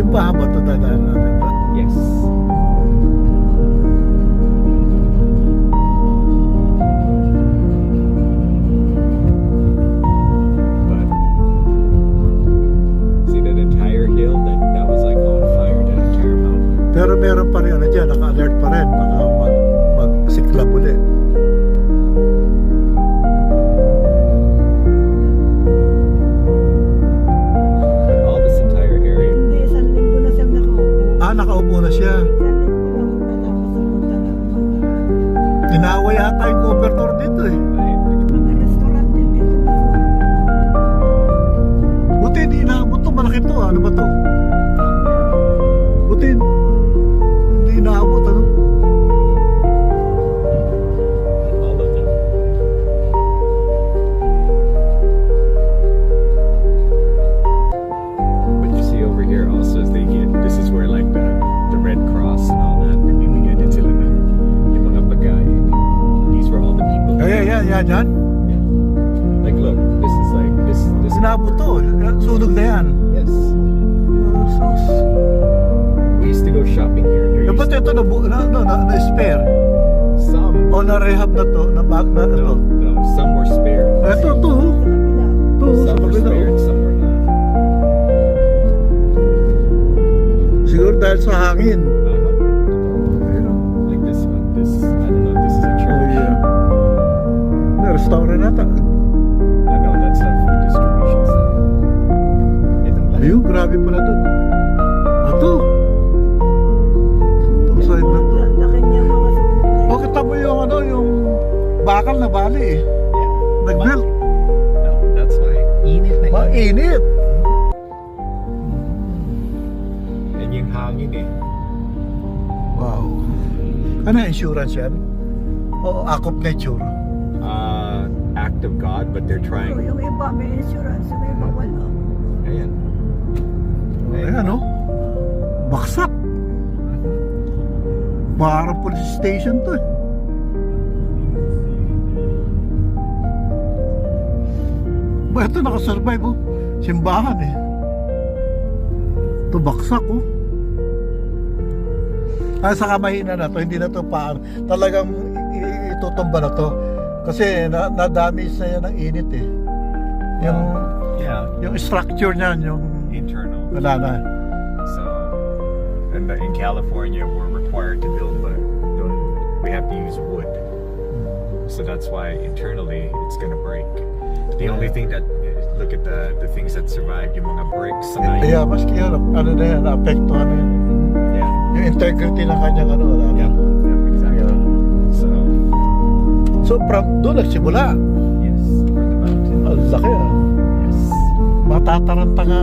Simbahan ba ito dadaan natin ba? Yes. But see that entire hill that was like on fire, that entire mountain. Pero meron pa rin ano dyan, naka-alert pa rin. Baka magsiklab ulit. But all this entire area. Hindi, isang linggo na siyang nakaupo. Nakaupo na siya. Isang linggo lang matapos pumunta ng Inawa yata yung covertor dito eh. mga restaurant din dito. Buti hindi inaabot to, malaki to. Ano ba to? Buti hindi inaabot ano? All of them. But you see over here also as they get, this is where like the Red Cross and all that, nagbibigay din sila ng yung mga bagay. These were all the people. Yan, yan. Like look, this is like, this. Inaabot to. Sunog na yan. Yes. Sus. We used to go shopping here. There used Dapat ito na-spare. some. O na-rehab na to. Na-bag na ito. No, some were spare. Ito, to. To, sa Some were kabila. spare and some were not. Siguro dahil sa hangin. Like this one. This, I don't know if this is a Oh, church. yeah. Na-restaurant nata. No, that's a food distribution center. Itong lahat. Ayun, grabe pala dun. Ito. Itong side na to. Laki niya mga sumunod. O, kita mo yung ano, yung bakal na bali eh. Yeah. Nag-melt. No, that's why. Init na init. Mainit. And yung hangin eh. Wow. Ano insurance yan? O act of nature? Act of God, but they're Pero trying. yung iba may insurance, yung iba wala. Ayan. Ayan o. Baksak. Parang police station to eh. Ba, ito nakasurvive oh. Simbahan eh. Ito baksak oh. Saka mahina na to. Hindi na to talagang itutumba na to. Kasi na-damage na yan ng init eh. Yung, Yeah. yung structure niyan, yung Internal. wala na. So, and in California, we're required to build, but we have to use wood. So that's why internally it's gonna break. The only thing that, look at the things that survived, yung mga bricks. Kaya maski yun, ano na yan, naapektuhan na yun. Yeah. Yung integrity ng kanyang ano, wala na. Yeah, exactly. Yeah. So, So from doon nagsimula. yes, for the mountain. Ang laki ah. Yes. Matataranta nga